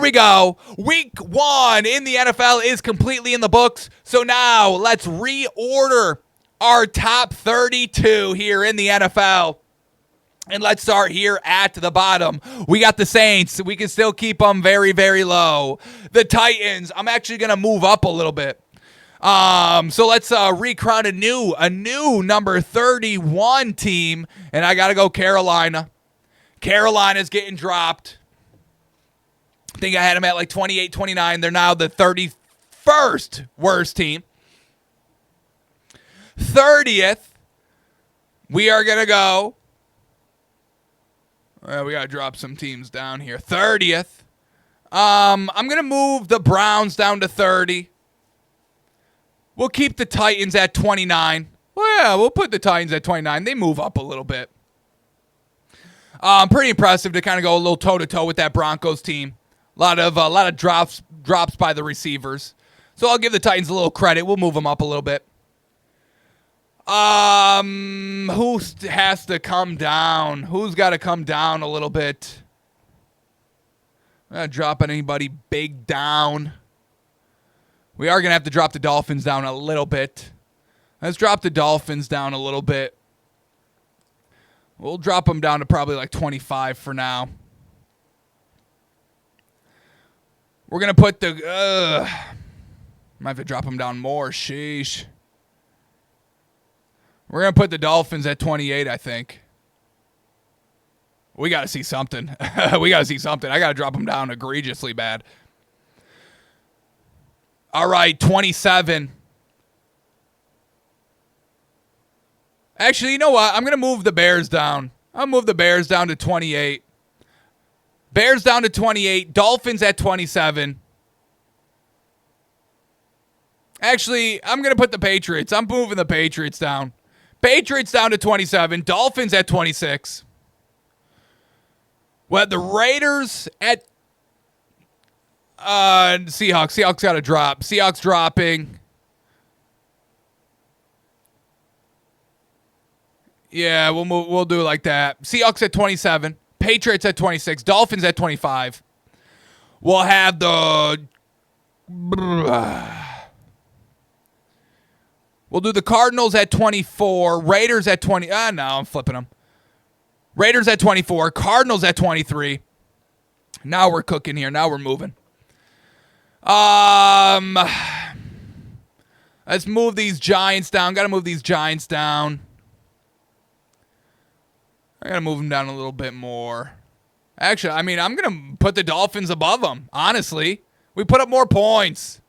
we go. Week 1 in the NFL is completely in the books. So now let's reorder our top 32 here in the NFL. And let's start here at the bottom. We got the Saints. We can still keep them very, very low. The Titans, I'm actually going to move up a little bit. So let's recrown a new number 31 team. And I got to go Carolina. Carolina's getting dropped. I think I had them at like 28, 29. They're now the 31st worst team. 30th, we are going to go. We got to drop some teams down here. 30th. I'm going to move the Browns down to 30. We'll keep the Titans at 29. Well, yeah, we'll put the Titans at 29. They move up a little bit. Pretty impressive to kind of go a little toe-to-toe with that Broncos team. A lot of drops by the receivers. So I'll give the Titans a little credit. We'll move them up a little bit. Who has to come down? Who's got to come down a little bit? I'm not dropping anybody big down. We are going to have to drop the Dolphins down a little bit. Let's drop the Dolphins down a little bit. We'll drop them down to probably like 25 for now. We're going to put the... might have to drop them down more. Sheesh. We're going to put the Dolphins at 28, I think. We got to see something. We got to see something. I got to drop them down egregiously bad. All right, 27. Actually, you know what? I'm going to move the Bears down. I'll move the Bears down to 28. Bears down to 28. Dolphins at 27. Actually, I'm going to put the Patriots. I'm moving the Patriots down. Patriots down to 27. Dolphins at 26. Well, the Raiders at Seahawks. Seahawks got to drop. Seahawks dropping. Yeah, we'll do it like that. Seahawks at 27. Patriots at 26. Dolphins at 25. We'll have the... We'll do the Cardinals at 24. Raiders at 20. No, I'm flipping them. Raiders at 24. Cardinals at 23. Now we're cooking here. Now we're moving. Let's move these Giants down. Got to move these Giants down. I got to move them down a little bit more. Actually, I mean, I'm going to put the Dolphins above them, honestly. We put up more points.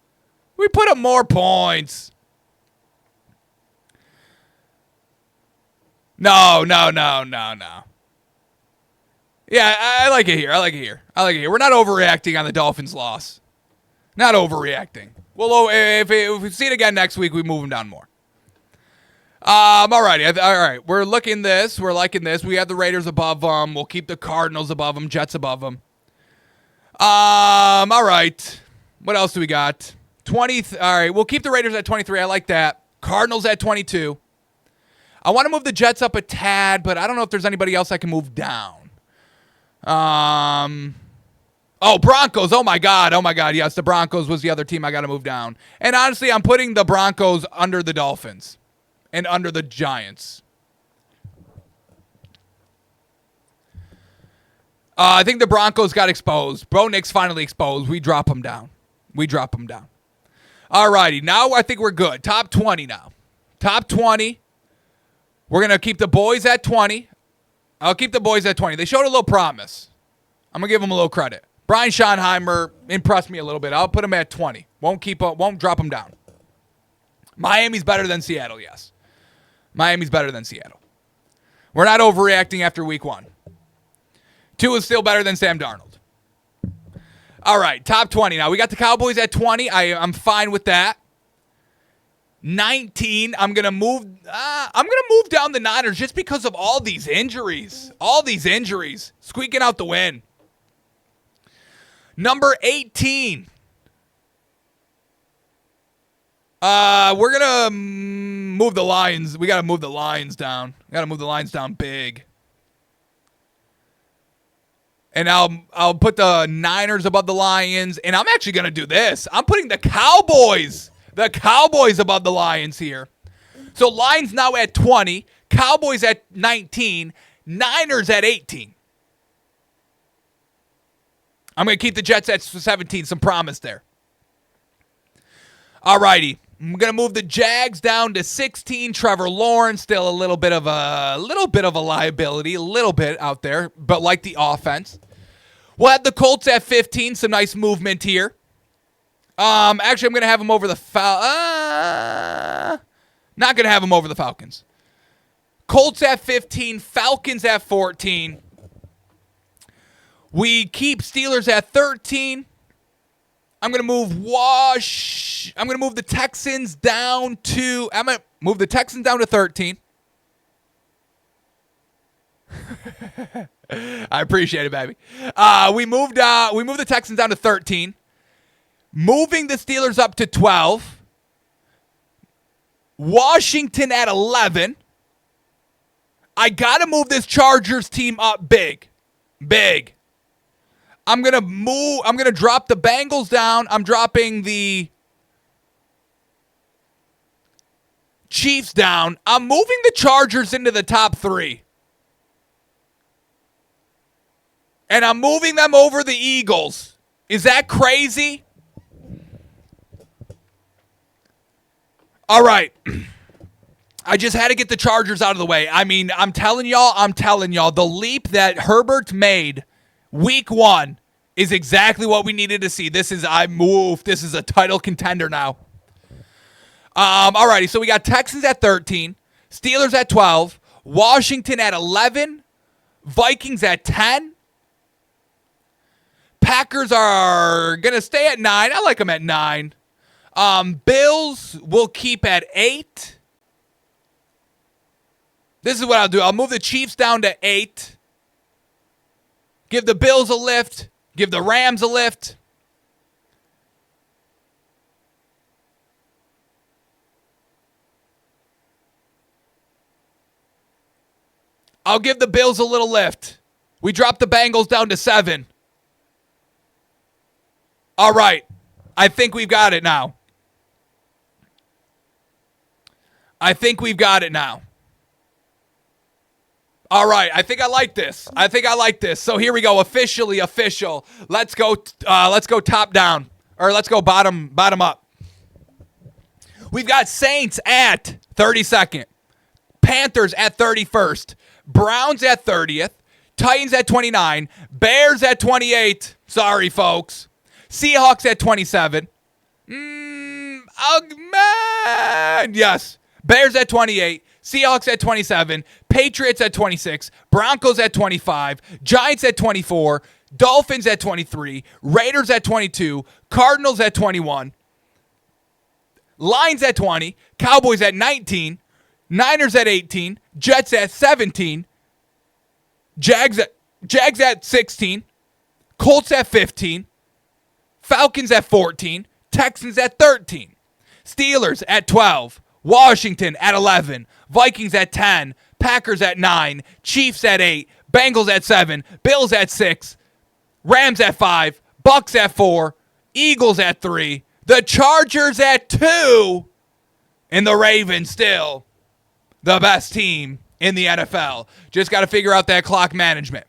No. Yeah, I like it here. We're not overreacting on the Dolphins' loss. Not overreacting. Well, if we see it again next week, we move them down more. Alrighty. All right. We're liking this. We have the Raiders above them. We'll keep the Cardinals above them. Jets above them. All right. What else do we got? 20. All right. We'll keep the Raiders at 23. I like that. Cardinals at 22. I want to move the Jets up a tad, but I don't know if there's anybody else I can move down. Broncos. Oh my God. Yes, the Broncos was the other team I got to move down. And honestly, I'm putting the Broncos under the Dolphins and under the Giants. I think the Broncos got exposed. Bo Nix finally exposed. We drop them down. All righty. Now I think we're good. Top 20 now. Top 20. We're going to keep the boys at 20. I'll keep the boys at 20. They showed a little promise. I'm going to give them a little credit. Brian Schottenheimer impressed me a little bit. I'll put him at 20. Won't drop him down. Miami's better than Seattle, yes. Miami's better than Seattle. We're not overreacting after week 1. 2 is still better than Sam Darnold. All right, top 20. Now, we got the Cowboys at 20. I'm fine with that. 19, I'm going to move down the Niners just because of all these injuries. Squeaking out the win. Number 18. We're going to move the Lions. We got to move the Lions down. Big. And I'll put the Niners above the Lions. And I'm actually going to do this. I'm putting the Cowboys above the Lions here. So Lions now at 20, Cowboys at 19, Niners at 18. I'm going to keep the Jets at 17, some promise there. All righty. I'm going to move the Jags down to 16. Trevor Lawrence, still a little bit of a liability, a little bit out there, but like the offense. We'll have the Colts at 15. Some nice movement here. Actually, I'm going to have them over the not going to have them over the Falcons. Colts at 15. Falcons at 14. We keep Steelers at 13. I'm going to move the Texans down to 13. I appreciate it, baby. We moved the Texans down to 13. Moving the Steelers up to 12. Washington at 11. I got to move this Chargers team up big. Big. I'm going to drop the Bengals down. I'm dropping the Chiefs down. I'm moving the Chargers into the top 3. And I'm moving them over the Eagles. Is that crazy? All right. I just had to get the Chargers out of the way. I mean, I'm telling y'all, the leap that Herbert made week 1 is exactly what we needed to see. This is a title contender now. Alrighty, so we got Texans at 13, Steelers at 12, Washington at 11, Vikings at 10. Packers are going to stay at 9. I like them at 9. Bills will keep at 8. This is what I'll do. I'll move the Chiefs down to 8. Give the Bills a lift. Give the Rams a lift. I'll give the Bills a little lift. We dropped the Bengals down to 7. All right. I think we've got it now. All right, I think I like this. So here we go, official. Let's go top down, or let's go bottom up. We've got Saints at 32nd, Panthers at 31st, Browns at 30th, Titans at 29, Bears at 28. Sorry, folks. Seahawks at 27. Oh, man. Yes. Bears at 28. Seahawks at 27, Patriots at 26, Broncos at 25, Giants at 24, Dolphins at 23, Raiders at 22, Cardinals at 21, Lions at 20, Cowboys at 19, Niners at 18, Jets at 17, Jags at 16, Colts at 15, Falcons at 14, Texans at 13, Steelers at 12, Washington at 11, Vikings at 10, Packers at 9, Chiefs at 8, Bengals at 7, Bills at 6, Rams at 5, Bucks at 4, Eagles at 3, the Chargers at 2, and the Ravens still the best team in the NFL. Just got to figure out that clock management.